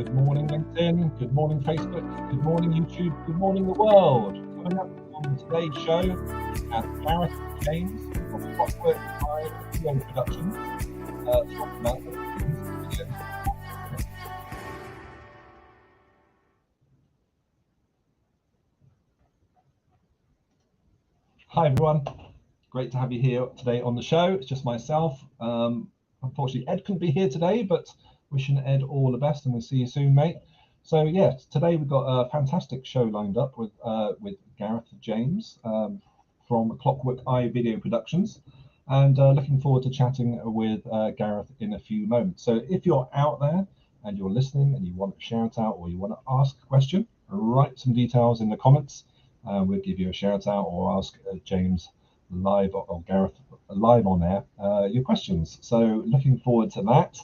Good morning, LinkedIn. Good morning, Facebook. Good morning, YouTube. Good morning, the world. Coming up on today's show, we have Gareth James from Clockwork Eye Video Productions talking about video. Hi, everyone. Great to have you here today on the show. It's just myself. Unfortunately, Ed couldn't be here today, but wishing Ed all the best, and we'll see you soon, mate. So yes, today we've got a fantastic show lined up with Gareth James from Clockwork Eye Video Productions, and looking forward to chatting with Gareth in a few moments. So if you're out there and you're listening and you want to shout out or you want to ask a question, write some details in the comments. We'll give you a shout out or ask James live or Gareth live on air your questions. So looking forward to that.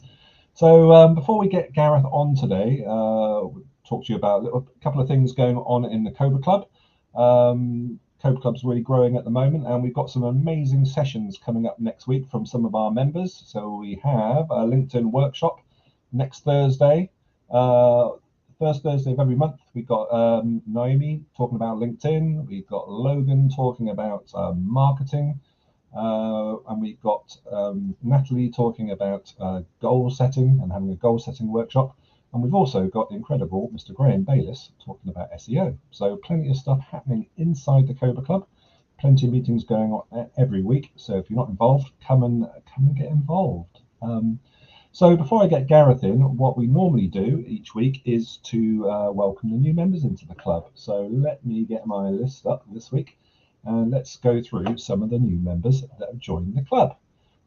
So before we get Gareth on today, we'll talk to you about a couple of things going on in the Cobra Club. Cobra Club's really growing at the moment, and we've got some amazing sessions coming up next week from some of our members. So we have a LinkedIn workshop next Thursday. First Thursday of every month, we've got Naomi talking about LinkedIn. We've got Logan talking about marketing. And we've got Natalie talking about goal setting and having a goal setting workshop. And we've also got the incredible Mr. Graham Bayliss talking about SEO. So plenty of stuff happening inside the Cobra Club. Plenty of meetings going on every week. So if you're not involved, come and get involved. So before I get Gareth in, what we normally do each week is to welcome the new members into the club. So let me get my list up this week. And let's go through some of the new members that have joined the club.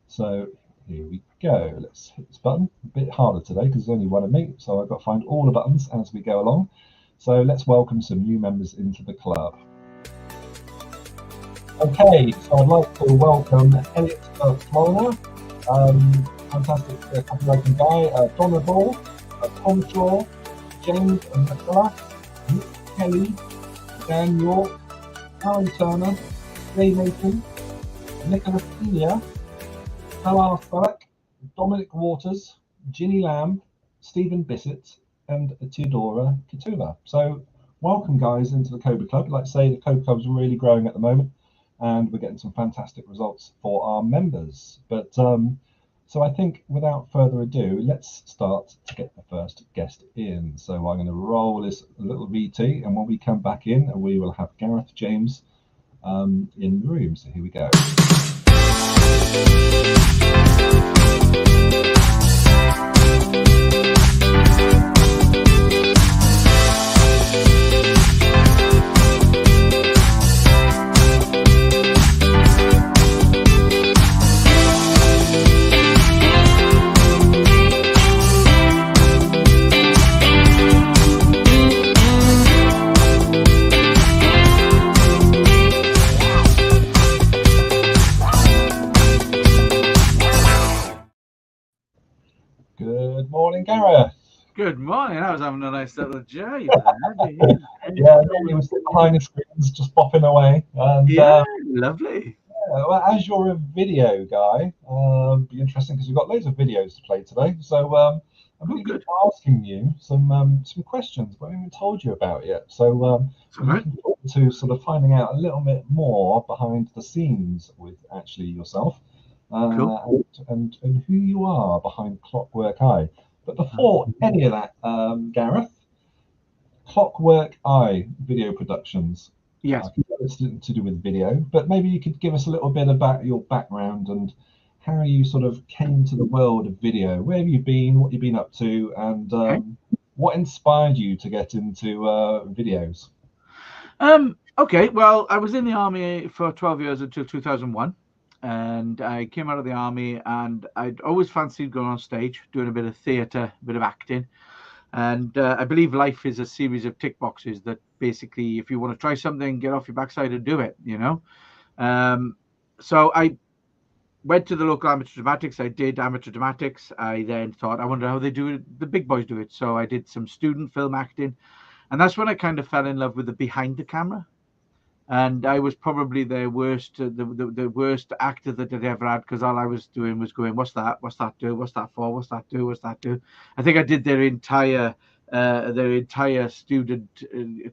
So here we go. Let's hit this button. A bit harder today because there's only one of me, so I've got to find all the buttons as we go along. So let's welcome some new members into the club. Okay, so I'd like to welcome Elliot Florina, fantastic copywriting guy, Donna Ball, Tom Shaw, James and Nicola, Nick Kelly, Dan York, Alan Turner, Ray Nathan, Nicholas Pena, Salah Salek, Dominic Waters, Ginny Lamb, Stephen Bissett, and Theodora Katula. So welcome, guys, into the Cobra Club. Like I say, the Cobra Club's really growing at the moment, and we're getting some fantastic results for our members. But so I think without further ado, let's start to get the first guest in. So I'm going to roll this little VT, and when we come back in, we will have Gareth James in the room. So here we go. Good morning, Gareth. Good morning. I was having a nice little jive there. Yeah, normally we sit behind the screens just bopping away. And, yeah, lovely. Yeah, well, as you're a video guy, be interesting because we've got loads of videos to play today. So I'm going to be asking you some questions, but I haven't told you about yet. So I'm looking forward to sort of finding out a little bit more behind the scenes with actually yourself. And who you are behind Clockwork Eye. But before any of that, Gareth, Clockwork Eye Video Productions. Yes. It's to do with video, but maybe you could give us a little bit about your background and how you sort of came to the world of video. Where have you been, what you've been up to, and what inspired you to get into videos? Okay, well, I was in the army for 12 years until 2001. And I came out of the army, and I'd always fancied going on stage, doing a bit of theatre, a bit of acting. And I believe life is a series of tick boxes that basically, if you want to try something, get off your backside and do it, you know. So I went to the local amateur dramatics. I did amateur dramatics. I then thought, I wonder how they do it, the big boys do it. So I did some student film acting. And that's when I kind of fell in love with the behind the camera. And I was probably the worst actor that I'd ever had, because all I was doing was going, what's that? What's that do? What's that for? What's that do? What's that do? I think I did their entire their entire student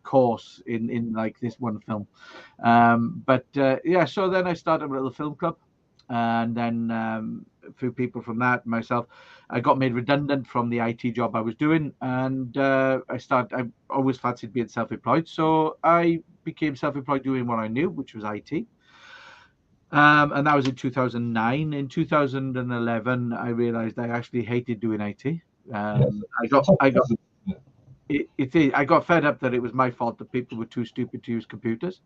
course in like this one film. Yeah, so then I started a little film club, and then a few people from that, myself, I got made redundant from the IT job I was doing, and I always fancied being self-employed, so I became self-employed doing what I knew, which was IT. And that was in 2009. In 2011, I realized I actually hated doing IT. Yes. I got fed up that it was my fault that people were too stupid to use computers.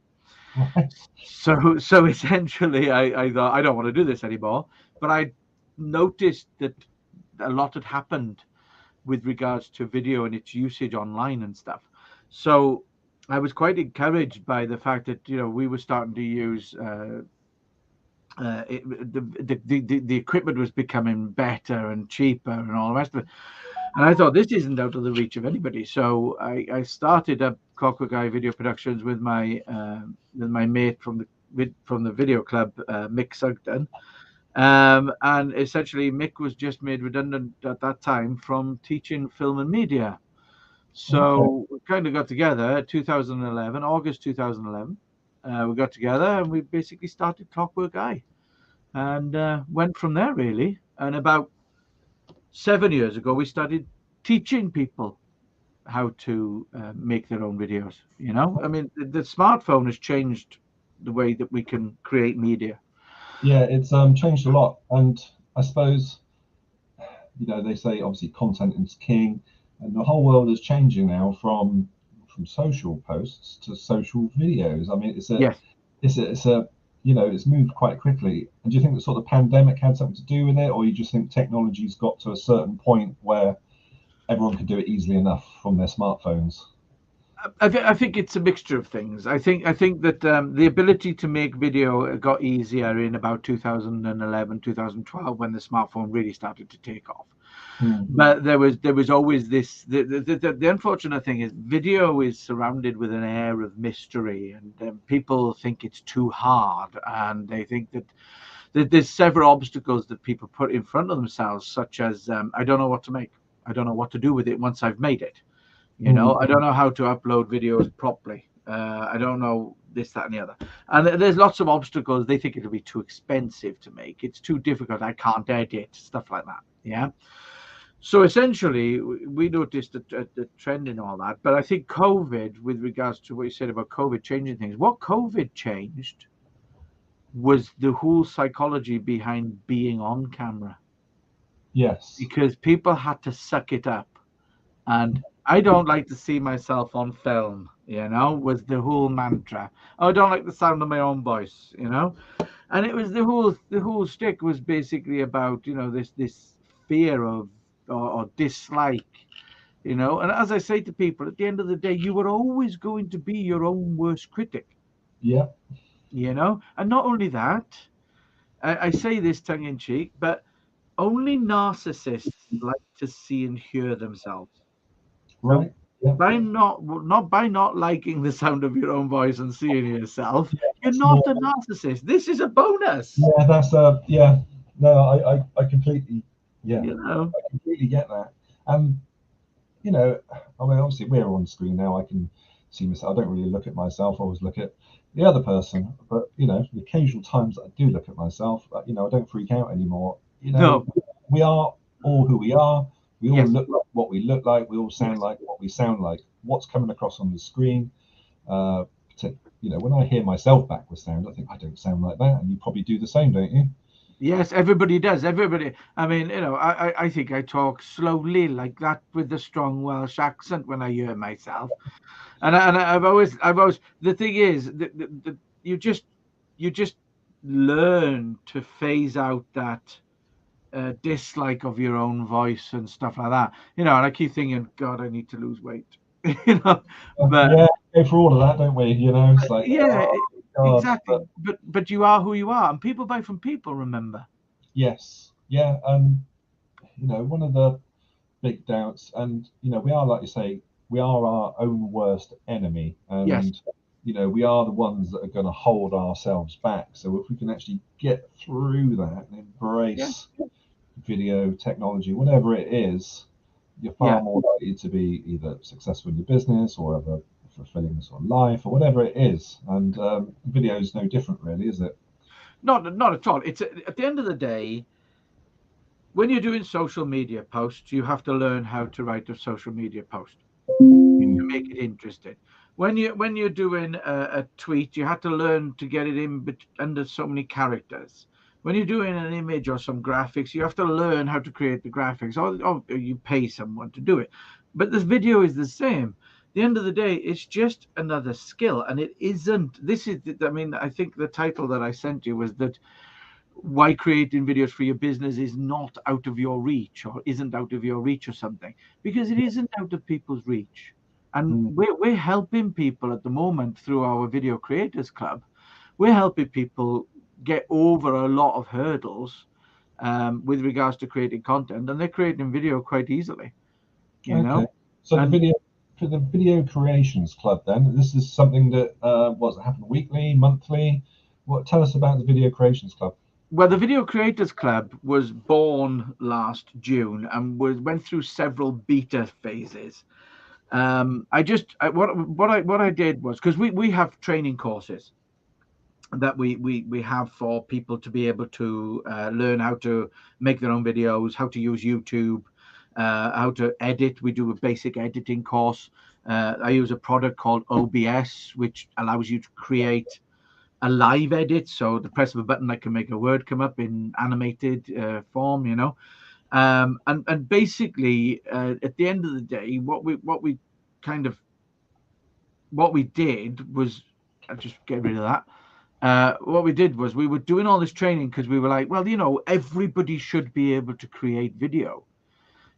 Right. So essentially, I thought I don't want to do this anymore. But I noticed that a lot had happened with regards to video and its usage online and stuff. So I was quite encouraged by the fact that we were starting to use the equipment was becoming better and cheaper and all the rest of it. And I thought this isn't out of the reach of anybody. So I started up Clockwork Eye Video Productions with my mate from the video club, Mick Sugden. And essentially Mick was just made redundant at that time from teaching film and media. So we kind of got together 2011, August 2011. We got together and we basically started Clockwork Eye, and went from there really. And about 7 years ago, we started teaching people how to make their own videos. I mean, the smartphone has changed the way that we can create media. Yeah, it's changed a lot, and I suppose they say obviously content is king, and the whole world is changing now from social posts to social videos. I mean, it's moved quite quickly. And do you think that sort of pandemic had something to do with it, or you just think technology's got to a certain point where everyone can do it easily enough from their smartphones? I think it's a mixture of things. I think that the ability to make video got easier in about 2011, 2012, when the smartphone really started to take off. But there was always this. The unfortunate thing is, video is surrounded with an air of mystery, and people think it's too hard, and they think that there's several obstacles that people put in front of themselves, such as I don't know what to make, I don't know what to do with it once I've made it. I don't know how to upload videos properly. I don't know this, that, and the other. And there's lots of obstacles. They think it'll be too expensive to make. It's too difficult. I can't edit, stuff like that. Yeah. So essentially, we noticed the trend in all that. But I think COVID, with regards to what you said about COVID changing things, what COVID changed was the whole psychology behind being on camera. Yes. Because people had to suck it up. And I don't like to see myself on film, was the whole mantra. I don't like the sound of my own voice, And it was the whole stick was basically about, this fear of or dislike, And as I say to people, at the end of the day, you were always going to be your own worst critic. Yeah. And not only that, I say this tongue in cheek, but only narcissists like to see and hear themselves. Right. Yeah. By not liking the sound of your own voice and seeing yourself, you're not a narcissist. This is a bonus. Yeah, that's no, I completely, I completely get that. I mean, obviously we're on screen now. I can see myself. I don't really look at myself. I always look at the other person. But the occasional times that I do look at myself, I don't freak out anymore. No. We are all who we are. We all look like what we look like. We all sound like what we sound like. What's coming across on the screen, when I hear myself back with sound, I think I don't sound like that, and you probably do the same, don't you? Yes, everybody does. Everybody. I mean, I think I talk slowly like that with a strong Welsh accent when I hear myself, and I've always. The thing is, you just learn to phase out that dislike of your own voice and stuff like that. And I keep thinking, God, I need to lose weight. But yeah, go for all of that, don't we? It's like exactly. But you are who you are, and people buy from people. Remember? Yes, yeah. One of the big doubts, and we are, like you say, we are our own worst enemy, and we are the ones that are going to hold ourselves back. So if we can actually get through that and embrace video technology, whatever it is, you're far more likely to be either successful in your business or have a fulfilling sort of life or whatever it is. And video is no different, really, is it? Not at all. It's at the end of the day, when you're doing social media posts, you have to learn how to write a social media post to make it interesting. When you're doing a tweet, you have to learn to get it in under so many characters. When you're doing an image or some graphics, you have to learn how to create the graphics, or you pay someone to do it. But this video is the same. At the end of the day, it's just another skill, and it isn't. I mean, I think the title that I sent you was that why creating videos for your business is not out of your reach, or isn't out of your reach or something, because it isn't out of people's reach. And we're helping people at the moment through our Video Creators Club. We're helping people get over a lot of hurdles with regards to creating content, and they're creating video quite easily. You know. So the video creations club, then, this is something that happen weekly, monthly. Tell us about the Video Creations Club. Well, the Video Creators Club was born last June and went through several beta phases. What I did was, because we have training courses that we have for people to be able to learn how to make their own videos, how to use YouTube, how to edit. We do a basic editing course. I use a product called OBS, which allows you to create a live edit. So the press of a button, I can make a word come up in animated form, you know. And basically, at the end of the day, what we did was, I'll just get rid of that. What we did was we were doing all this training because we were like, well, you know, everybody should be able to create video,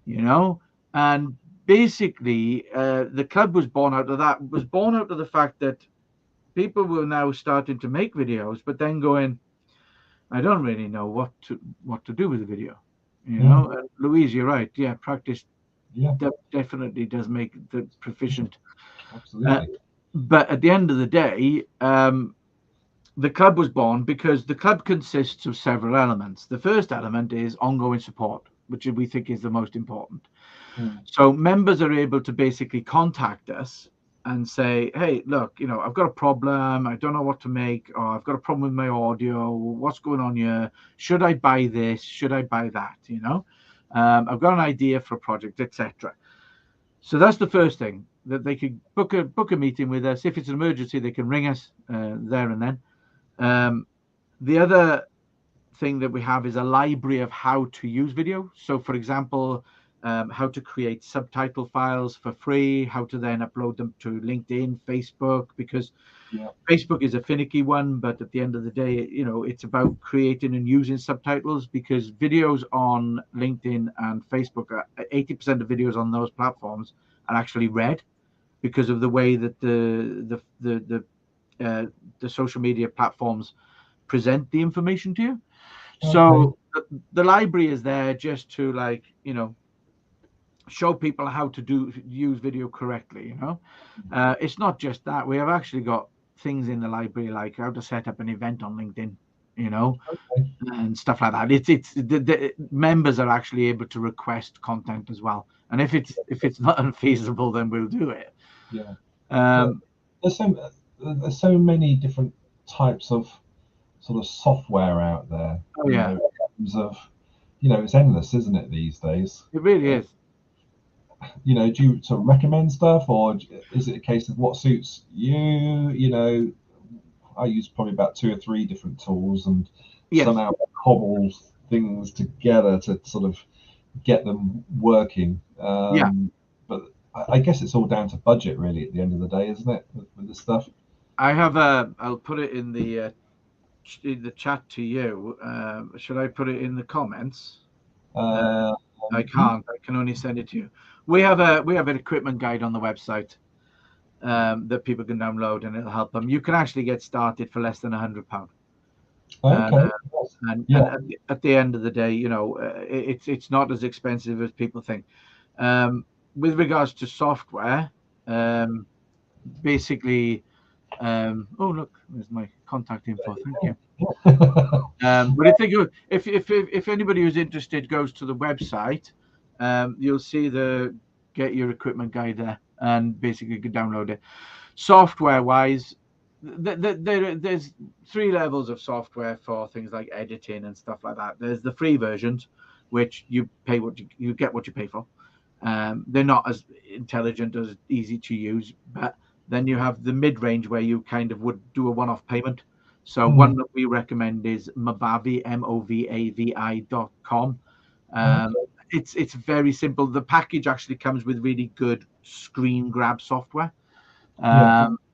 you know. And basically, the club was born out of that. Was born out of the fact that people were now starting to make videos, but then going, I don't really know what to do with the video, you know. Louise, you're right. Yeah, practice definitely does make the proficient. Absolutely. But at the end of the day, the club was born because the club consists of several elements. The first element is ongoing support, which we think is the most important. So members are able to basically contact us and say, hey, look, you know, I've got a problem. I don't know what to make, or I've got a problem with my audio. What's going on here? Should I buy this? Should I buy that? You know, I've got an idea for a project, etc. So that's the first thing, that they could book a meeting with us. If it's an emergency, they can ring us there and then. The other thing that we have is a library of how to use video. So, for example, how to create subtitle files for free, how to then upload them to LinkedIn, Facebook, because Facebook is a finicky one, but at the end of the day, you know, it's about creating and using subtitles, because videos on LinkedIn and Facebook, 80% of videos on those platforms are actually read because of the way that the social media platforms present the information to you. So the library is there just to, like, you know, show people how to use video correctly, you know. It's not just that. We have actually got things in the library like how to set up an event on LinkedIn, you know, and stuff like that. The members are actually able to request content as well, and if it's not unfeasible, then we'll do it. There's so many different types of sort of software out there. In terms of, you know, it's endless, isn't it, these days? It really is. You know, do you sort of recommend stuff, or is it a case of what suits you? You know, I use probably about 2 or 3 different tools, and somehow cobble things together to sort of get them working. But I guess it's all down to budget, really, at the end of the day, isn't it, with this stuff? I have I'll put it in the chat to you. Should I put it in the comments? I can't. I can only send it to you. We have an equipment guide on the website that people can download, and it'll help them. You can actually get started for less than £100. And at the end of the day, you know, it's not as expensive as people think. With regards to software, basically, oh look, there's my contact info. Thank you. But if anybody who's interested goes to the website, you'll see the get your equipment guide there, and basically you can download it. Software wise, there's 3 levels of software for things like editing and stuff like that. There's the free versions, which you pay you get what you pay for. They're not as intelligent, as easy to use, but then you have the mid-range where you kind of would do a one-off payment. So one that we recommend is Movavi, movavi.com. It's very simple. The package actually comes with really good screen grab software,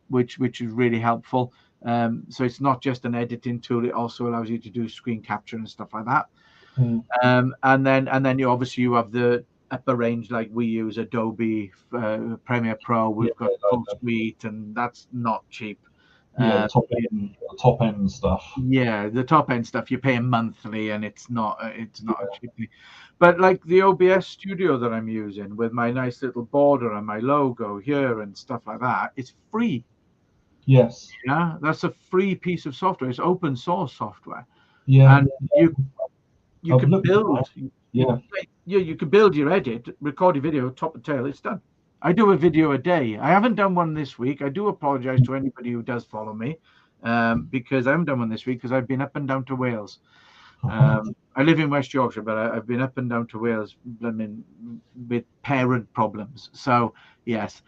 which is really helpful. So it's not just an editing tool; it also allows you to do screen capture and stuff like that. And then you obviously you have the upper range, like we use Adobe Premiere Pro. We've got full suite, and that's not cheap. The top end stuff. Yeah, the top end stuff you're paying monthly, and it's not cheap. But like the OBS studio that I'm using with my nice little border and my logo here and stuff like that, it's free. Yes. Yeah, that's a free piece of software. It's open source software. Yeah. And you can build. You can build your edit, record your video, top and tail. It's done. I do a video a day. I haven't done one this week. I do apologize to anybody who does follow me, because I haven't done one this week because I've been up and down to Wales. I live in West Yorkshire, but I've been up and down to Wales with parent problems. So yes,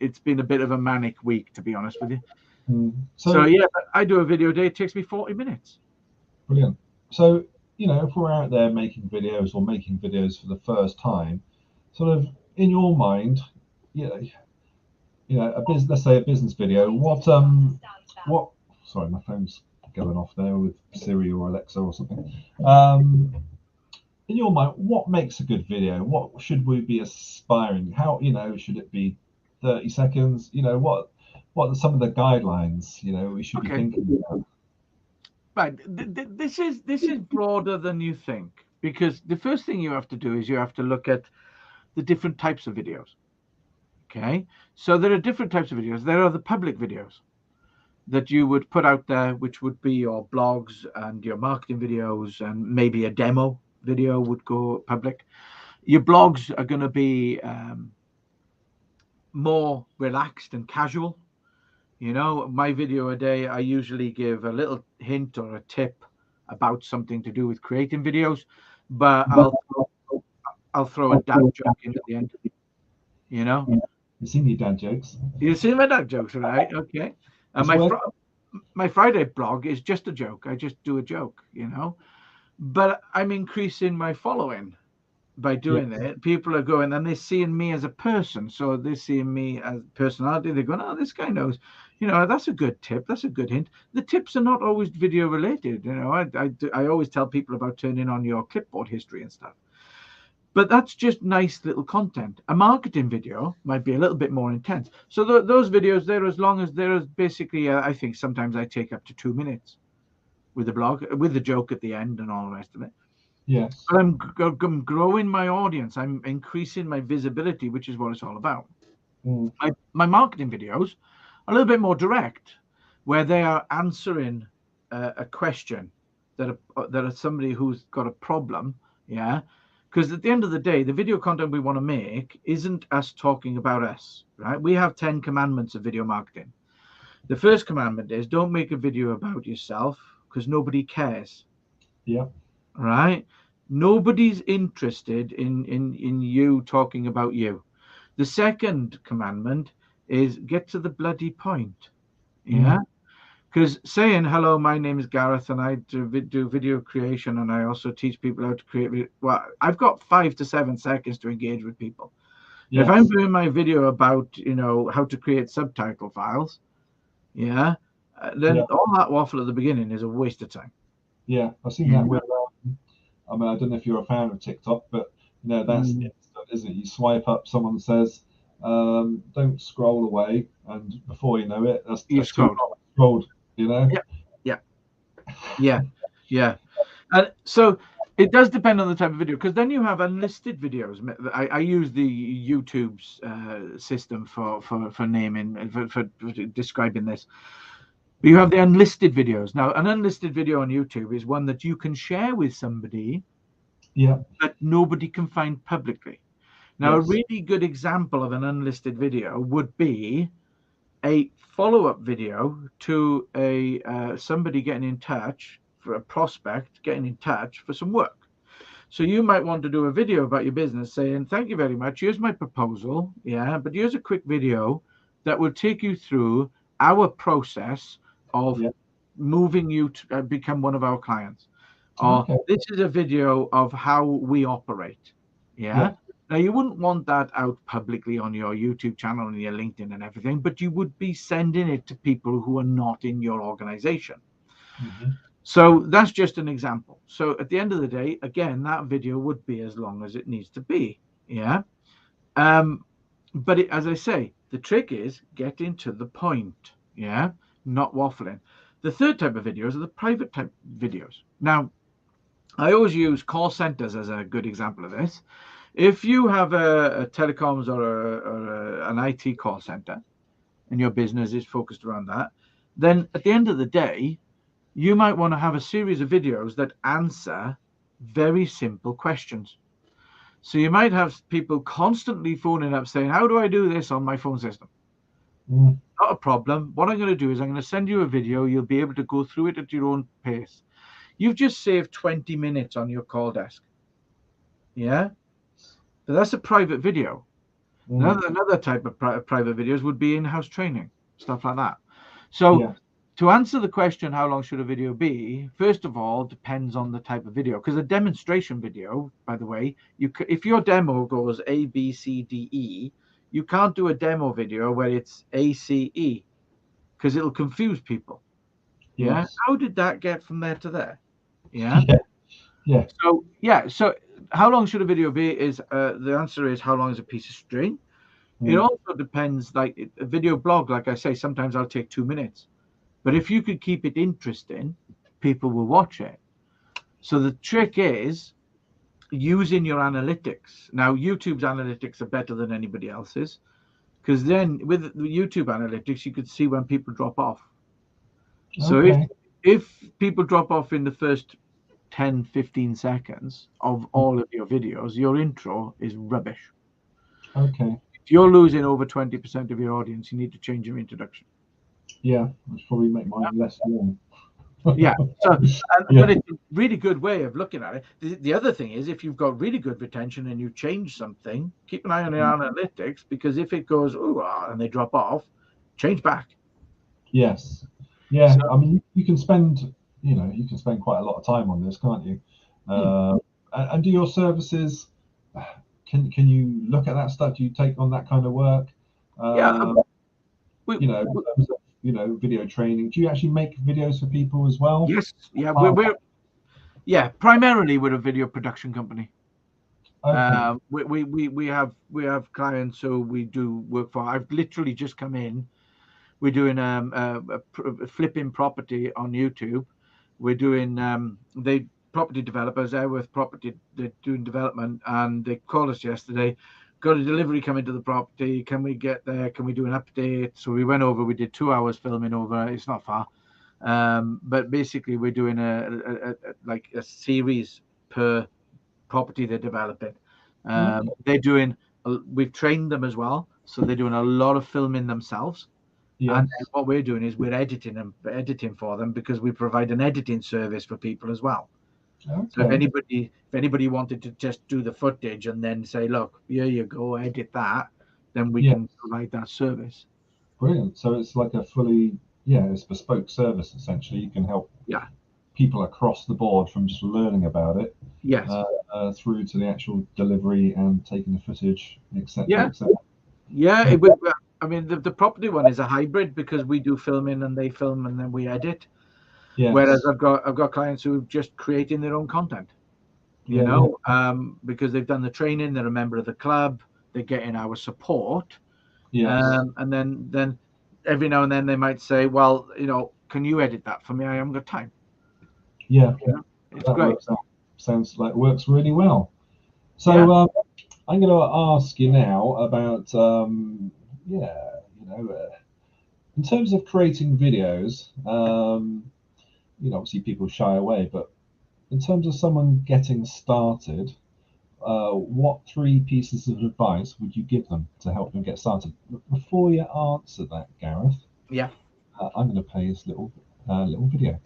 it's been a bit of a manic week, to be honest with you. So yeah, I do a video a day. It takes me 40 minutes. Brilliant. So, if we're out there making videos or making videos for the first time, sort of in your mind, let's say a business video, what sorry, my phone's going off there with Siri or Alexa or something. In your mind, what makes a good video? What should we be aspiring? How, should it be 30 seconds? What are some of the guidelines, we should be thinking about? Right. This is broader than you think, because the first thing you have to do is you have to look at the different types of videos. Okay. So there are different types of videos. There are the public videos that you would put out there, which would be your blogs and your marketing videos, and maybe a demo video would go public. Your blogs are going to be more relaxed and casual. My video a day, I usually give a little hint or a tip about something to do with creating videos, but I'll throw a dad joke in at the end. You've seen your dad jokes. You've seen my dad jokes, right? Okay. And my Friday blog is just a joke. I just do a joke, but I'm increasing my following by doing it. People are going and they're seeing me as a person. So they're seeing me as personality. They're going, oh, this guy knows, that's a good tip. That's a good hint. The tips are not always video related. I always tell people about turning on your clipboard history and stuff. But that's just nice little content. A marketing video might be a little bit more intense. So those videos, they're as long as they're basically, I think sometimes I take up to 2 minutes with the blog, with the joke at the end and all the rest of it. Yes. But I'm growing my audience. I'm increasing my visibility, which is what it's all about. My marketing videos are a little bit more direct, where they are answering a question that are somebody who's got a problem. Yeah. Because at the end of the day, the video content we want to make isn't us talking about us, right? We have 10 commandments of video marketing. The first commandment is don't make a video about yourself, because nobody cares. Yeah. Right? Nobody's interested in you talking about you. The second commandment is get to the bloody point. Yeah. Because saying, hello, my name is Gareth and I do video creation, and I also teach people how to create. Well, I've got 5 to 7 seconds to engage with people. Yes. If I'm doing my video about, how to create subtitle files, then all that waffle at the beginning is a waste of time. Yeah, I've seen that with, I don't know if you're a fan of TikTok, but that's it, isn't it? You swipe up, someone says, don't scroll away, and before you know it, that's scrolled. Yeah. And so it does depend on the type of video, because then you have unlisted videos. I use the YouTube's system for naming, for describing this. But you have the unlisted videos. Now, an unlisted video on YouTube is one that you can share with somebody Yeah. that nobody can find publicly. Now, Yes. a really good example of an unlisted video would be a follow-up video to a somebody getting in touch, for a prospect getting in touch for some work. So you might want to do a video about your business saying, thank you very much, here's my proposal, yeah, but here's a quick video that will take you through our process of Yeah. moving you to become one of our clients. Or Okay. this is a video of how we operate. Yeah. Now, you wouldn't want that out publicly on your YouTube channel and your LinkedIn and everything, but you would be sending it to people who are not in your organization. Mm-hmm. So that's just an example. So at the end of the day, again, that video would be as long as it needs to be. Yeah. But as I say, the trick is getting to the point. Yeah. Not waffling. The third type of videos are the private type videos. Now, I always use call centers as a good example of this. If you have a telecoms or an IT call center and your business is focused around that, then at the end of the day, you might want to have a series of videos that answer very simple questions. So you might have people constantly phoning up saying, how do I do this on my phone system? Mm. Not a problem. What I'm going to do is I'm going to send you a video. You'll be able to go through it at your own pace. You've just saved 20 minutes on your call desk. Yeah. But that's a private video. Mm. Another type of private videos would be in-house training, stuff like that. So Yeah. to answer the question, how long should a video be? First of all, depends on the type of video. Because a demonstration video, by the way, if your demo goes A, B, C, D, E, you can't do a demo video where it's A, C, E, because it'll confuse people. Yeah. Yes. How did that get from there to there? Yeah. Yeah. Yeah. So yeah. So how long should a video be? Is the answer is how long is a piece of string? It Mm. also depends. Like a video blog, like I say, sometimes I'll take 2 minutes. But if you could keep it interesting, people will watch it. So the trick is using your analytics. Now, YouTube's analytics are better than anybody else's, because then with the YouTube analytics, you could see when people drop off. So Okay. if people drop off in the first 10, 15 seconds of all of your videos, your intro is rubbish. Okay. If you're losing over 20% of your audience, you need to change your introduction. Yeah. Which probably make mine less long. Yeah. So, Yeah. but it's a really good way of looking at it. The other thing is, if you've got really good retention and you change something, keep an eye on the analytics, because if it goes ooh and they drop off, change back. Yes. Yeah. So, I mean, you can spend, you can spend quite a lot of time on this, can't you? And do your services? Can you look at that stuff? Do you take on that kind of work? yeah. In terms of, video training. Do you actually make videos for people as well? Yes. Yeah. Primarily we're a video production company. Okay. We have clients who we do work for. I've literally just come in. We're doing a flipping property on YouTube. We're doing they property developers there with property. They're doing development, and they called us yesterday. Got a delivery coming to the property. Can we get there? Can we do an update? So we went over. We did 2 hours filming over. It's not far, but basically we're doing like a series per property they're developing. They're doing. We've trained them as well, so they're doing a lot of filming themselves. Yes. And what we're doing is we're editing for them, because we provide an editing service for people as well. Okay. So if anybody wanted to just do the footage and then say, look, here you go, edit that, then we can provide that service. Brilliant. So it's like it's bespoke service essentially. You can help people across the board from just learning about it, Yes. Through to the actual delivery and taking the footage, etc. Yeah. etc. Yeah. I mean, the property one is a hybrid, because we do filming and they film and then we edit. Yes. Whereas I've got clients who are just creating their own content, because they've done the training, they're a member of the club, they're getting our support. Yes. And then every now and then they might say, well, can you edit that for me? I haven't got time. Yeah. It's that great. Sounds like it works really well. So I'm going to ask you now about in terms of creating videos. Obviously people shy away, but in terms of someone getting started, what 3 pieces of advice would you give them to help them get started? Before you answer that, Gareth, Yeah. I'm going to play this little video.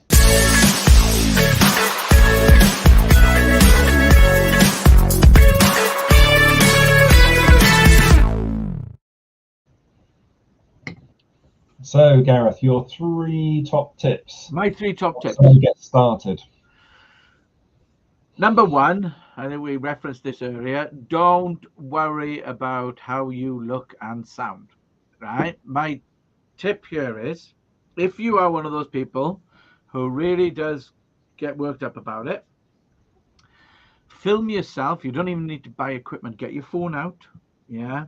So, Gareth, your 3 top tips. My 3 top tips. To get started. Number 1, I think we referenced this earlier. Don't worry about how you look and sound. Right? My tip here is, if you are one of those people who really does get worked up about it, film yourself. You don't even need to buy equipment. Get your phone out. Yeah.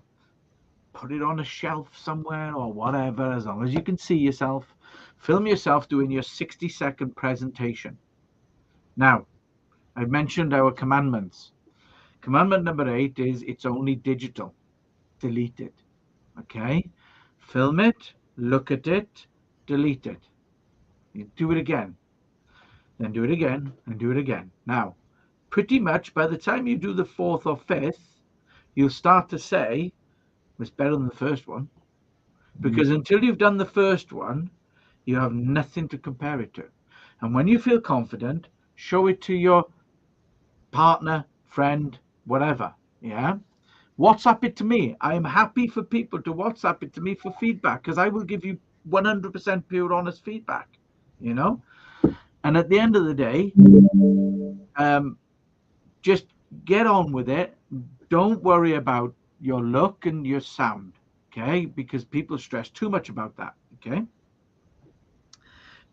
Put it on a shelf somewhere or whatever, as long as you can see yourself. Film yourself doing your 60-second presentation. Now, I mentioned our commandments. Commandment number 8 is it's only digital. Delete it. Okay? Film it, look at it, delete it. You do it again. Then do it again and do it again. Now, pretty much by the time you do the 4th or 5th, you'll start to say, it's better than the first one. Because until you've done the first one, you have nothing to compare it to. And when you feel confident, show it to your partner, friend, whatever. Yeah. WhatsApp it to me. I am happy for people to WhatsApp it to me for feedback, because I will give you 100% pure honest feedback, you know. And at the end of the day, just get on with it. Don't worry about your look and your sound, okay? Because people stress too much about that, okay?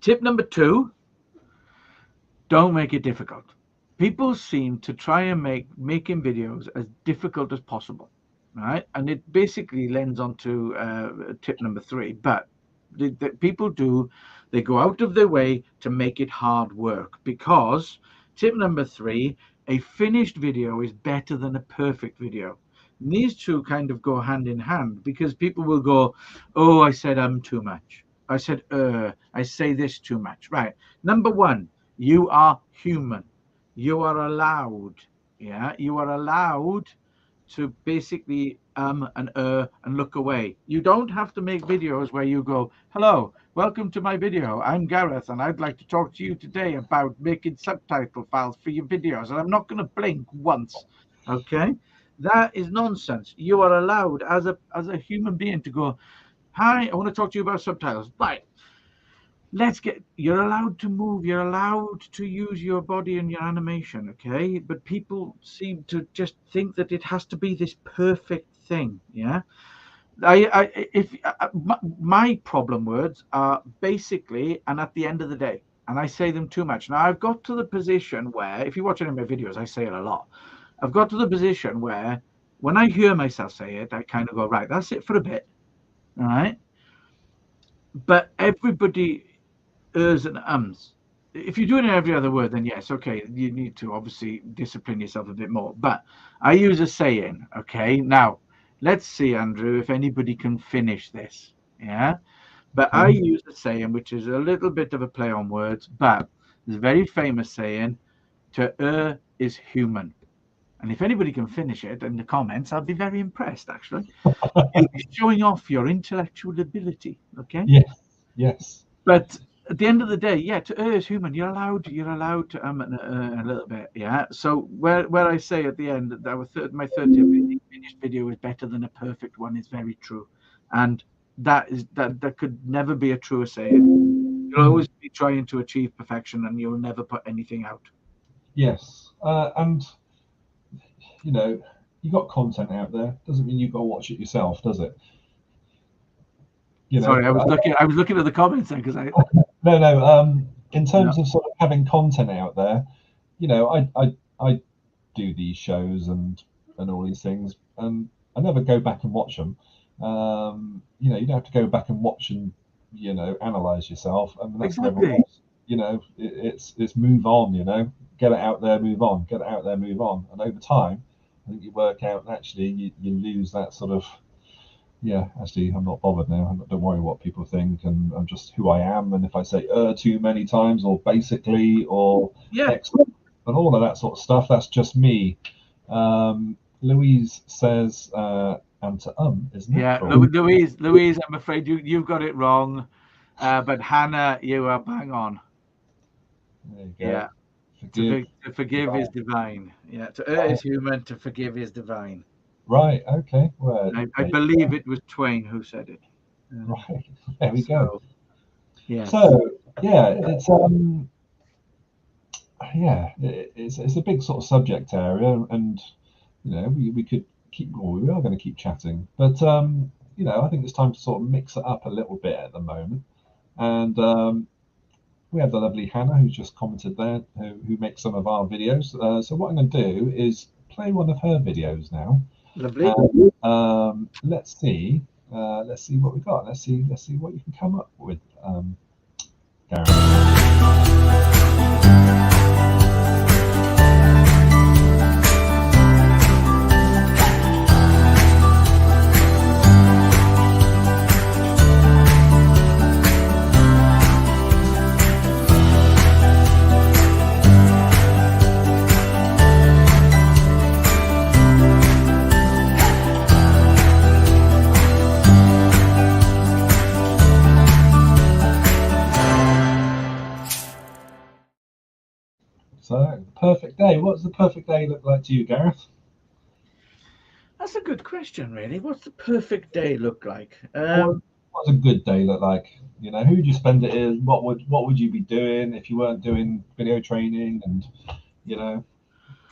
Tip number 2, don't make it difficult. People seem to try and making videos as difficult as possible, right? And it basically lends onto tip number 3. But the people do, they go out of their way to make it hard work, because tip number 3, a finished video is better than a perfect video. And these two kind of go hand in hand, because people will go, oh, I said too much. I said I say this too much. Right. Number 1, you are human. You are allowed, yeah, you are allowed to basically and look away. You don't have to make videos where you go, hello, welcome to my video. I'm Gareth, and I'd like to talk to you today about making subtitle files for your videos, and I'm not going to blink once. Okay, that is nonsense. You are allowed as a human being to go, hi, I want to talk to you about subtitles. Right. You're allowed to move, you're allowed to use your body and your animation, okay? But people seem to just think that it has to be this perfect thing, yeah? My problem words are basically, and at the end of the day, and I say them too much. Now, I've got to the position where, if you watch any of my videos, I say it a lot. I've got to the position where when I hear myself say it, I kind of go, right, that's it for a bit, all right? But everybody and ums. If you're doing every other word, then yes, okay, you need to obviously discipline yourself a bit more. But I use a saying, okay? Now, let's see, Andrew, if anybody can finish this, yeah? But I use a saying, which is a little bit of a play on words, but it's a very famous saying, to err is human. And if anybody can finish it in the comments, I'll be very impressed, actually. You'll be showing off your intellectual ability, okay? Yes, yes. But at the end of the day, yeah, to err is human. You're allowed to a little bit, yeah. So where I say at the end that my third tip, finished video is better than a perfect one, is very true, and that could never be a truer saying. You'll always be trying to achieve perfection, and you'll never put anything out. Yes, and you know, you got content out there. Doesn't mean you've got to watch it yourself, does it? You know, sorry, I was looking at the comments because I. No. In terms of sort of having content out there, you know, I do these shows and all these things, and I never go back and watch them. You know, you don't have to go back and watch and, you know, analyze yourself. I mean, that's exactly. never, you know, it's move on. You know, get it out there, move on. Get it out there, move on. And over time, I think you work out naturally you lose that sort of. Yeah, actually, I'm not bothered now. Don't worry what people think, and I'm just who I am. And if I say too many times, or basically, or yeah, all of that sort of stuff. That's just me. Louise says, and to is natural. Yeah, Louise, I'm afraid you've got it wrong. But Hannah, you are bang on. There you go. Yeah. To forgive is divine. Yeah, to err is human, to forgive is divine. Right, okay. Well, I believe it was Twain who said it. Right, there we go. Yeah. So, yeah, it's a big sort of subject area, and you know, we could keep, well, we are going to keep chatting, but you know, I think it's time to sort of mix it up a little bit at the moment. And we have the lovely Hannah who's just commented there, who makes some of our videos. So what I'm going to do is play one of her videos now. Lovely. Let's see what we got. Let's see what you can come up with, Gareth. So, perfect day. What does the perfect day look like to you, Gareth? That's a good question, really. What's the perfect day look like? What's a good day look like? You know, who would you spend it in? What would you be doing if you weren't doing video training and, you know,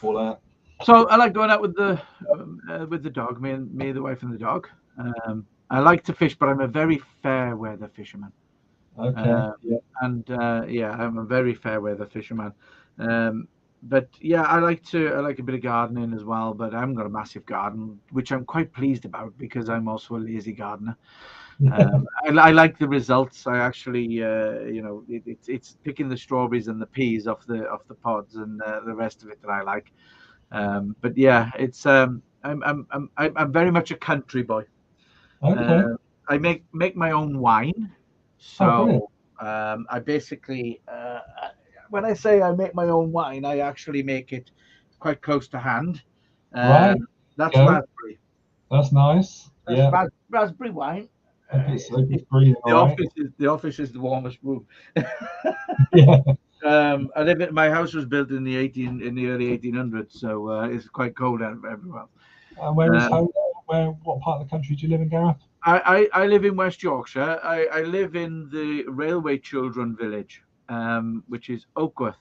all that? So I like going out with the dog, me, the wife, and the dog. I like to fish, but I'm a very fair weather fisherman. Okay. Yeah, I'm a very fair weather fisherman. But yeah, I like a bit of gardening as well. But I haven't got a massive garden, which I'm quite pleased about because I'm also a lazy gardener. I like the results. I actually, you know, it's picking the strawberries and the peas off the pods and the rest of it that I like. But yeah, it's I'm very much a country boy. Okay. I make my own wine. So I basically, when I say I make my own wine, I actually make it quite close to hand. Right. That's raspberry. That's nice. That's raspberry wine. The office is the warmest room. Yeah. I live in, my house was built in the early 1800s, so it's quite cold out everywhere. Where is home? What part of the country do you live in, Gareth? I live in West Yorkshire. I live in the railway children village, which is Oakworth.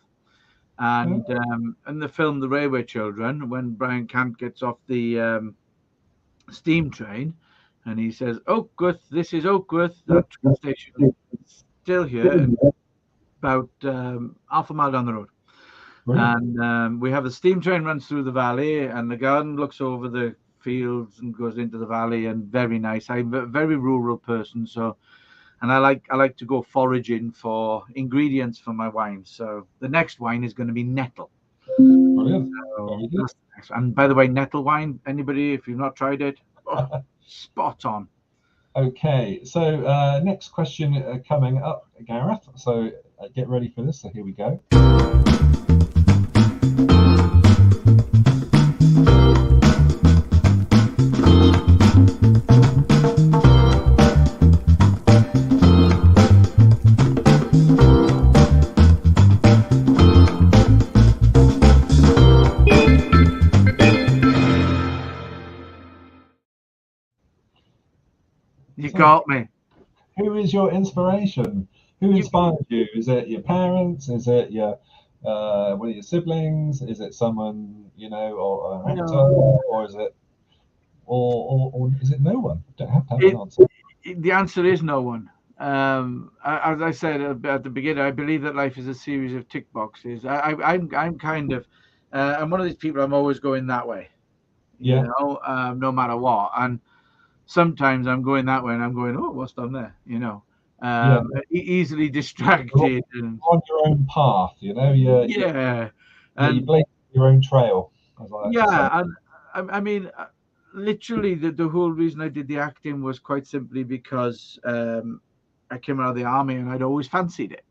And in the film The Railway Children, when Brian Cant gets off the steam train and he says, Oakworth, this is Oakworth, that train station is still here, about half a mile down the road. Brilliant. And we have a steam train runs through the valley, and the garden looks over the fields and goes into the valley, and very nice. I'm a very rural person, so, and I like to go foraging for ingredients for my wine. So the next wine is going to be nettle. Brilliant. So that's the next. And by the way, nettle wine, anybody, if you've not tried it, spot on. Okay, so next question coming up, Gareth. So get ready for this. So here we go. You got me. Who is your inspiration? Who inspired you? Is it your parents? Is it your one of your siblings? Is it someone, you know, or an actor, or is it, or is it no one? Don't have to have an answer. The answer is no one. As I said at the beginning, I believe that life is a series of tick boxes. I'm kind of, I'm one of these people. I'm always going that way. You know, no matter what. And sometimes I'm going that way, and I'm going, oh, what's done there? You know, easily distracted and on your own path. You know, and you blaze your own trail. And I mean, literally, the whole reason I did the acting was quite simply because I came out of the army and I'd always fancied it.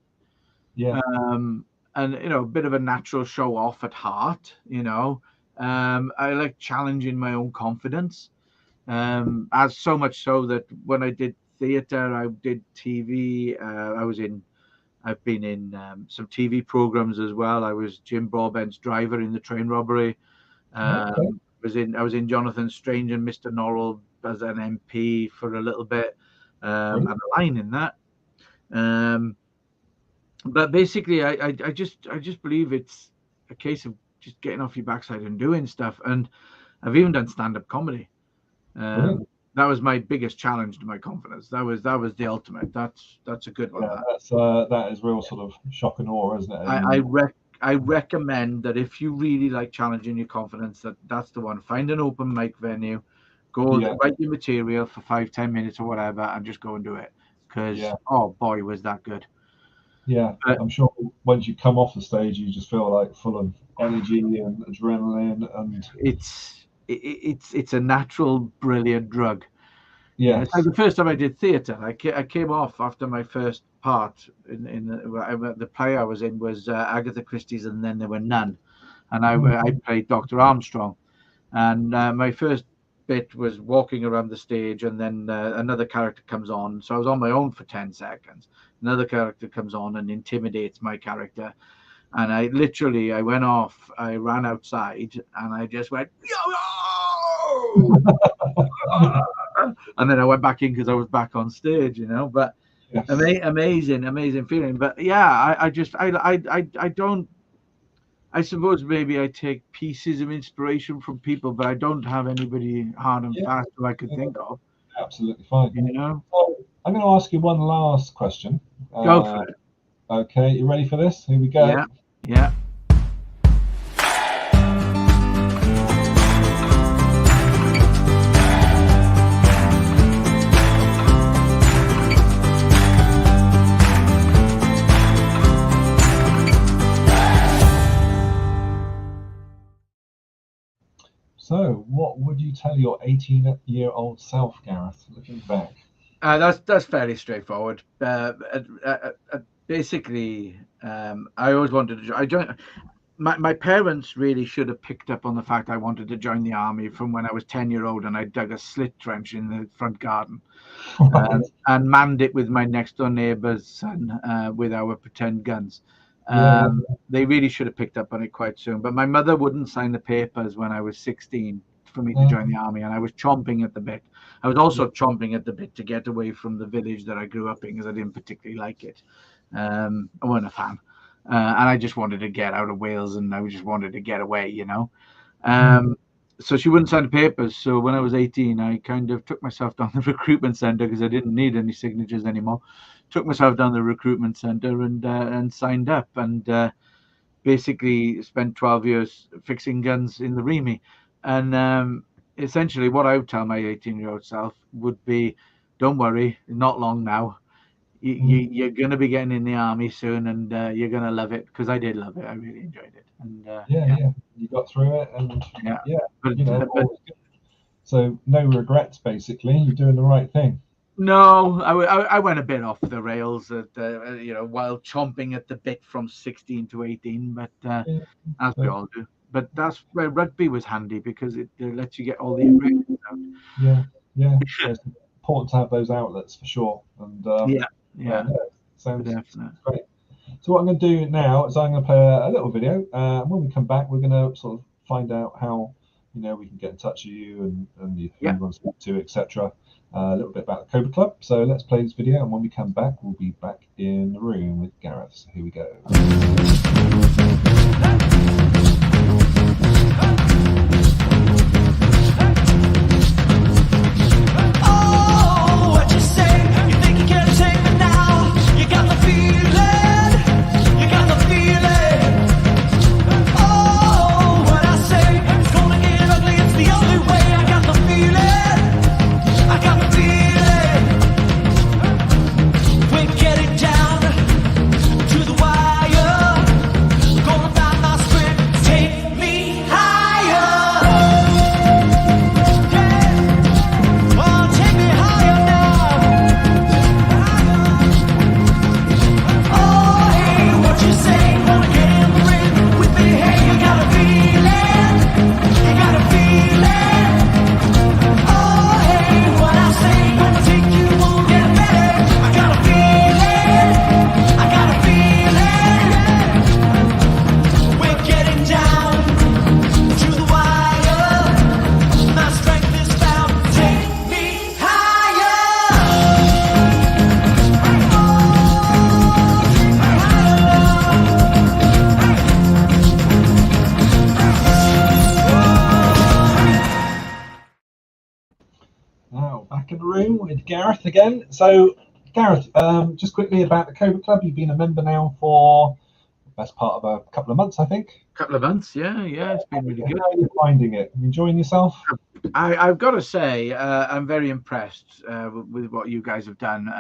and a bit of a natural show off at heart. I like challenging my own confidence. As so much so that when I did theatre, I did TV. I've been in some TV programs as well. I was Jim Broadbent's driver in The Train Robbery. Okay. I was in Jonathan Strange and Mr. Norrell as an MP for a little bit, and a line in that. But basically, I just believe it's a case of just getting off your backside and doing stuff. And I've even done stand-up comedy. That was my biggest challenge to my confidence. That was the ultimate. That's a good one. Yeah, that is real sort of shock and awe, isn't it? I recommend that if you really like challenging your confidence, that's the one. Find an open mic venue, go write your material for 5-10 minutes or whatever, and just go and do it. Because oh boy, was that good. Yeah, I'm sure once you come off the stage, you just feel like full of energy and adrenaline, and it's a natural, brilliant drug. Yeah, it's like the first time I did theatre. I came off after my first part in the play I was in was Agatha Christie's, and then there were none, and I played Dr. Armstrong, and my first bit was walking around the stage, and then another character comes on. So I was on my own for 10 seconds. Another character comes on and intimidates my character. And I went off, I ran outside, and I just went, yo! And then I went back in because I was back on stage, But yes. Amazing feeling. But yeah, I suppose maybe I take pieces of inspiration from people, but I don't have anybody hard and fast who I could think of. Absolutely fine. So I'm going to ask you one last question. Go for it. Okay, you ready for this? Here we go. Yeah. So, what would you tell your 18-year-old self, Gareth, looking back? That's fairly straightforward. Basically, I always wanted to join. My parents really should have picked up on the fact I wanted to join the army from when I was 10-year-old, and I dug a slit trench in the front garden and manned it with my next door neighbour's son with our pretend guns. They really should have picked up on it quite soon. But my mother wouldn't sign the papers when I was 16 for me to join the army, and I was chomping at the bit. I was also chomping at the bit to get away from the village that I grew up in because I didn't particularly like it. I wasn't a fan. And I just wanted to get out of Wales, and I just wanted to get away, So she wouldn't sign the papers. So when I was 18, I kind of took myself down the recruitment centre because I didn't need any signatures anymore. Took myself down the recruitment centre and signed up, and basically spent 12 years fixing guns in the REME. And essentially what I would tell my 18-year-old self would be, don't worry, not long now. You're going to be getting in the army soon, and you're going to love it, because I did love it. I really enjoyed it. And you got through it, and so no regrets, basically. You're doing the right thing. No, I went a bit off the rails while chomping at the bit from 16 to 18, but as we all do. But that's where rugby was handy, because it lets you get all the aggression out. It's important to have those outlets for sure. And sounds great. So what I'm going to do now is I'm going to play a little video. When we come back, we're going to sort of find out how we can get in touch with you and who you want to speak to, etc. A little bit about the Cobra Club. So let's play this video, and when we come back, we'll be back in the room with Gareth. So here we go. Getting down to the wire, gonna find my strength. Gareth again. So, Gareth, just quickly about the Cobra Club. You've been a member now for the best part of a couple of months, I think. Couple of months, yeah, it's been really good. How are you finding it? Are you enjoying yourself? I've got to say, I'm very impressed with what you guys have done.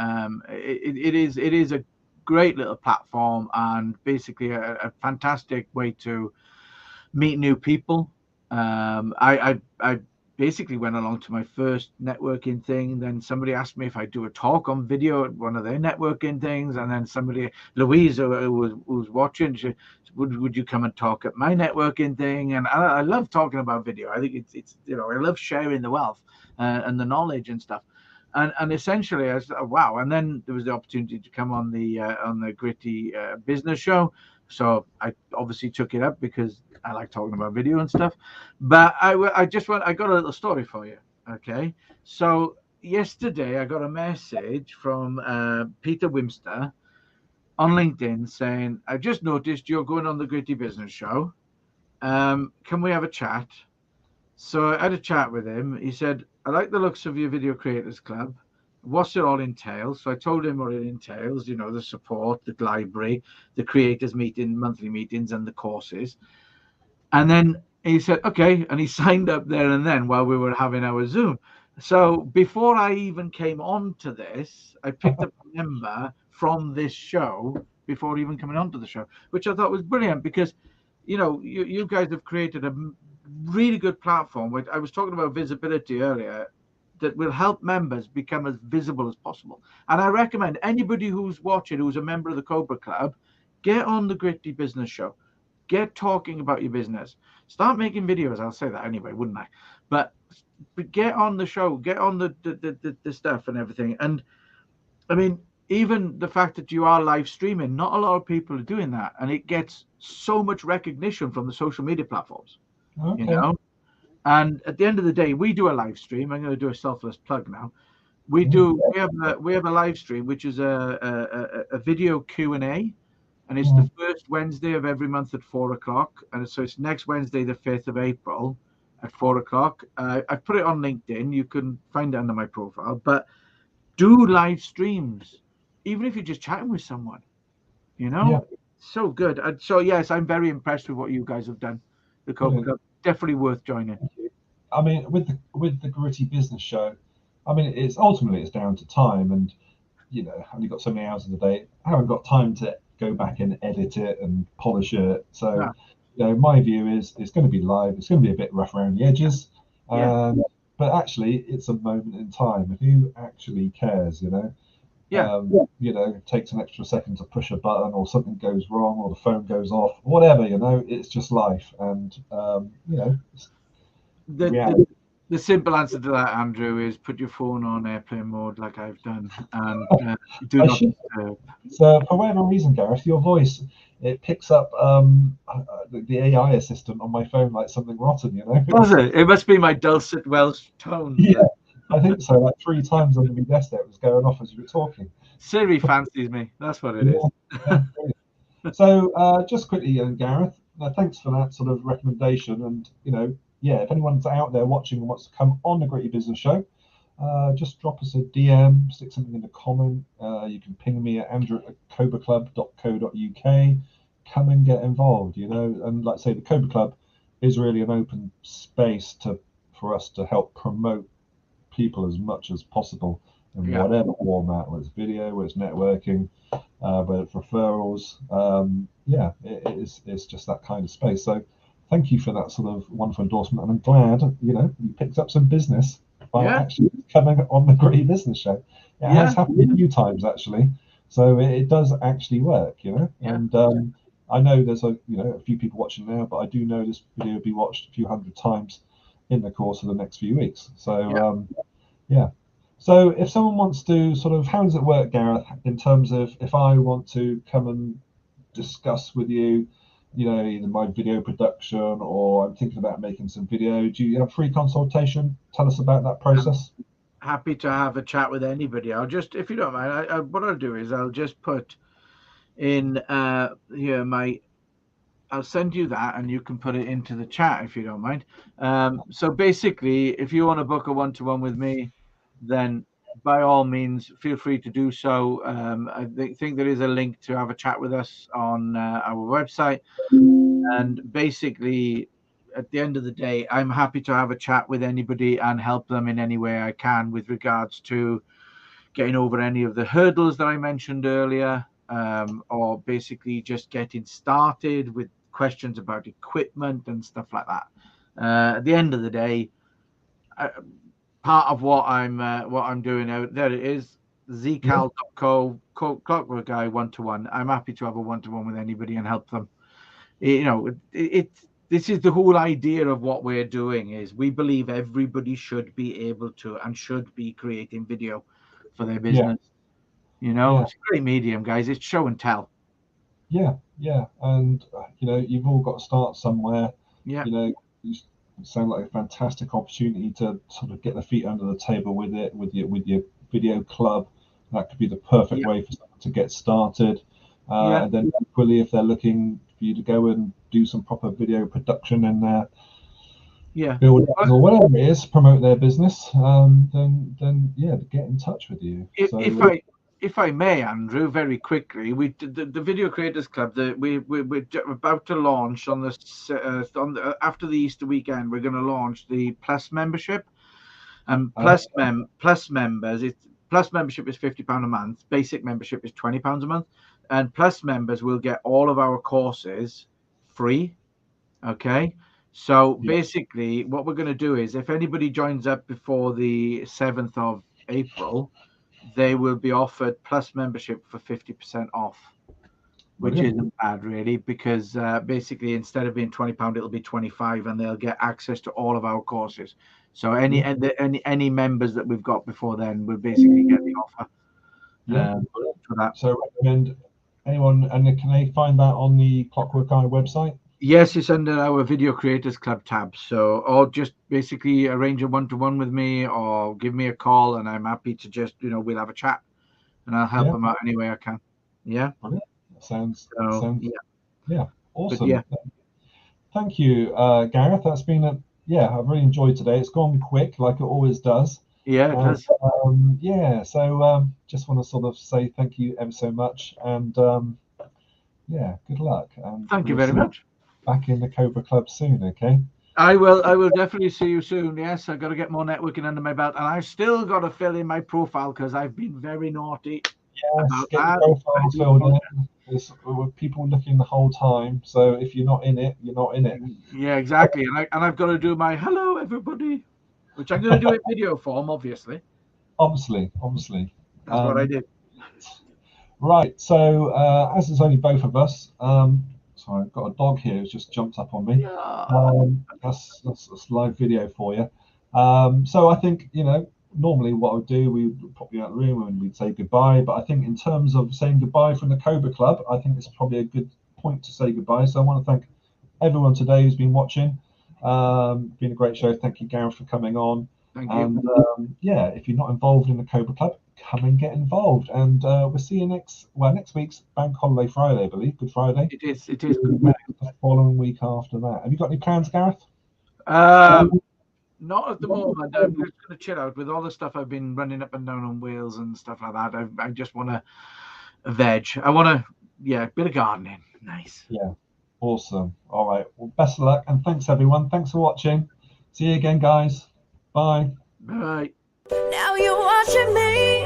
It is a great little platform and basically a fantastic way to meet new people. I basically went along to my first networking thing. Then somebody asked me if I'd do a talk on video at one of their networking things. And then somebody, Louise, who was watching, she said, would you come and talk at my networking thing? And I love talking about video. I think it's I love sharing the wealth and the knowledge and stuff. And essentially, I said, oh, wow. And then there was the opportunity to come on the Gritty business show. So I obviously took it up because I like talking about video and stuff. But I got a little story for you. Okay. So yesterday I got a message from Peter Wimster on LinkedIn saying, I just noticed you're going on the Gritty Business Show. Can we have a chat? So I had a chat with him. He said, I like the looks of your Video Creators Club. What's it all entails? So I told him what it entails, the support, the library, the creators meeting, monthly meetings, and the courses. And then he said, okay. And he signed up there and then while we were having our Zoom. So before I even came on to this, I picked up a member from this show before even coming onto the show, which I thought was brilliant because, you guys have created a really good platform. Which I was talking about visibility earlier, that will help members become as visible as possible. And I recommend anybody who's watching, who's a member of the Cobra Club, get on the Gritty Business Show. Get talking about your business. Start making videos. I'll say that anyway, wouldn't I? But get on the show. Get on the stuff and everything. And I mean, even the fact that you are live streaming, not a lot of people are doing that. And it gets so much recognition from the social media platforms, Okay. And at the end of the day, we do a live stream. I'm going to do a selfless plug now. We have a live stream, which is a video Q&A, and it's the first Wednesday of every month at 4:00. And so it's next Wednesday, the 5th of April at 4:00. I put it on LinkedIn. You can find it under my profile. But do live streams, even if you're just chatting with someone. So good. And so yes, I'm very impressed with what you guys have done. The Cobra Club, definitely worth joining. I mean, with the Gritty Business Show, I mean, it's ultimately down to time, and I've only got so many hours in the day. I haven't got time to go back and edit it and polish it. So, my view is it's going to be live. It's going to be a bit rough around the edges, but actually, it's a moment in time. If you actually cares, it takes an extra second to push a button, or something goes wrong, or the phone goes off, whatever. It's just life, and the simple answer to that, Andrew, is put your phone on airplane mode like I've done, and do not disturb. So for whatever reason, Gareth, your voice, it picks up the AI assistant on my phone like something rotten, Does it? It must be my dulcet Welsh tone. Yeah, I think so. Like 3 times on the desk there, it was going off as you were talking. Siri fancies me. That's what it is. So just quickly, Gareth, thanks for that sort of recommendation. And if anyone's out there watching and wants to come on the Gritty Business Show, just drop us a DM, stick something in the comment. You can ping me at andrew@cobraclub.co.uk. Come and get involved, and like I say, the Cobra Club is really an open space for us to help promote people as much as possible in whatever format, whether it's video, whether it's networking, whether it's referrals. It's just that kind of space. So thank you for that sort of wonderful endorsement, and I'm glad you picked up some business by actually coming on the Gritty Business Show. It has happened a few times actually, so it does actually work, and I know there's a few people watching now, but I do know this video will be watched a few hundred times in the course of the next few weeks. So so if someone wants to sort of, how does it work, Gareth, in terms of if I want to come and discuss with you, either my video production, or I'm thinking about making some video, do you have free consultation? Tell us about that process. Happy to have a chat with anybody. I'll just, if you don't mind, what I'll do is I'll just put in here I'll send you that, and you can put it into the chat if you don't mind. So basically, if you want to book a one-to-one with me, then by all means, feel free to do so. I think there is a link to have a chat with us on our website. And basically, at the end of the day, I'm happy to have a chat with anybody and help them in any way I can with regards to getting over any of the hurdles that I mentioned earlier, or basically just getting started with questions about equipment and stuff like that. At the end of the day, part of what I'm doing out there is zcal.co, Clockwork Eye 1-to-1. I'm happy to have a 1-to-1 with anybody and help them. This is the whole idea of what we're doing. Is we believe everybody should be able to and should be creating video for their business. It's a great medium, guys. It's show and tell. Yeah, and you've all got to start somewhere. You sound like a fantastic opportunity to sort of get the feet under the table with it, with your video club. That could be the perfect way for someone to get started. And then equally, if they're looking for you to go and do some proper video production in their buildings or whatever it is, promote their business, then get in touch with you. If I may, Andrew, very quickly, the Video Creators Club that we're about to launch on after the Easter weekend. We're going to launch the Plus membership, and Plus members. Plus membership is £50 a month. Basic membership is £20 a month, and Plus members will get all of our courses free. Okay, so basically, what we're going to do is, if anybody joins up before the 7th of April, they will be offered Plus membership for 50% off, which isn't bad really, because basically instead of being £20, it'll be £25, and they'll get access to all of our courses. So any members that we've got before then will basically get the offer. For that. So recommend anyone, and can they find that on the Clockwork Eye website? Yes, it's under our Video Creators Club tab. So, or just basically arrange a 1-to-1 with me, or give me a call, and I'm happy to just, we'll have a chat, and I'll help them out any way I can. Yeah. Brilliant. Sounds awesome. Yeah. Thank you, Gareth. That's been I've really enjoyed today. It's gone quick, like it always does. Yeah, it does. So just want to sort of say thank you ever so much, and good luck. And thank you very much. Back in the Cobra Club soon, okay? I will definitely see you soon. Yes, I've got to get more networking under my belt, and I've still got to fill in my profile because I've been very naughty. Yes, get your profile filled in. There's people looking the whole time, so if you're not in it, you're not in it. Yeah, exactly. And I've got to do my hello everybody, which I'm going to do in video form, obviously. Obviously. That's what I did. Right. So as it's only both of us, sorry, I've got a dog here who's just jumped up on me. That's live video for you. So I think, normally what I would do, we would pop you out of the room and we'd say goodbye. But I think in terms of saying goodbye from the Cobra Club, I think it's probably a good point to say goodbye. So I want to thank everyone today who's been watching. Been a great show. Thank you, Gareth, for coming on. Thank you. And if you're not involved in the Cobra Club, come and get involved. And we'll see you next week's Bank Holiday Friday, I believe. Good Friday. It is. The following week after that. Have you got any plans, Gareth? Not at the moment. I'm just going to chill out with all the stuff I've been running up and down on Wales and stuff like that. I just want to veg. I want to, a bit of gardening. Nice. Yeah. Awesome. All right. Well, best of luck, and thanks everyone. Thanks for watching. See you again, guys. Bye. Bye. Now you're watching me,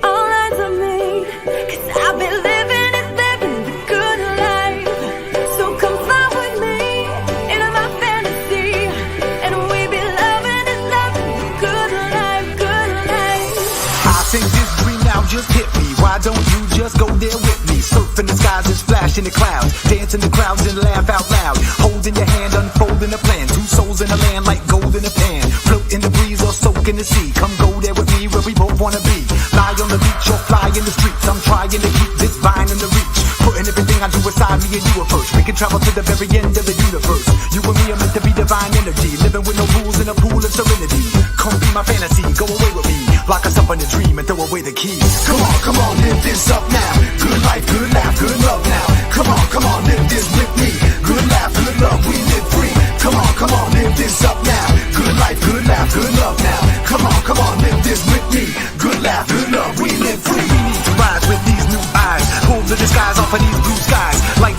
all eyes on me, 'cause I've been living the good life. So come fly with me into my fantasy, and we be loving the good life, good life. I think this dream now just hit me. Why don't you just go there with me? Surf in the skies and splash in the clouds, dance in the crowds and laugh out loud. Holding your hand, unfolding a plan. Two souls in a land like gold in a pan. Float in the breeze or soak in the sea. Come go there with me where we both wanna be. Lie on the beach or fly in the streets. I'm trying to keep this vine in the reach. Putting everything I do aside, me and you are first. We can travel to the very end of the universe. You and me are meant to be divine energy. Living with no rules in a pool of serenity. Come be my fantasy, go away with me. Lock us up in a dream and throw away the keys. Come on, live this up now. Good life, good laugh, good love now. Come on, live this with me. Good laugh, good love, we live free. Come on, live this up now. Good life, good laugh, good love now. Come on, live this with me. Good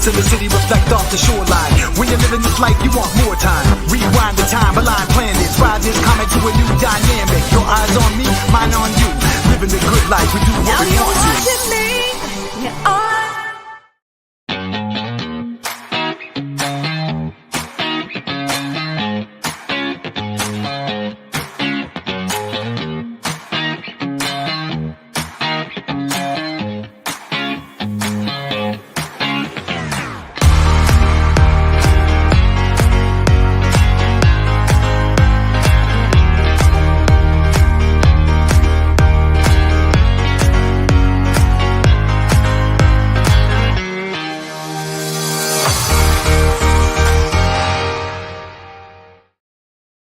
in the city reflect off the shoreline. When you're living this life, you want more time. Rewind the time, align planets. Ride this comet to a new dynamic. Your eyes on me, mine on you. Living the good life, we do what Now we you're want to. watching me. You're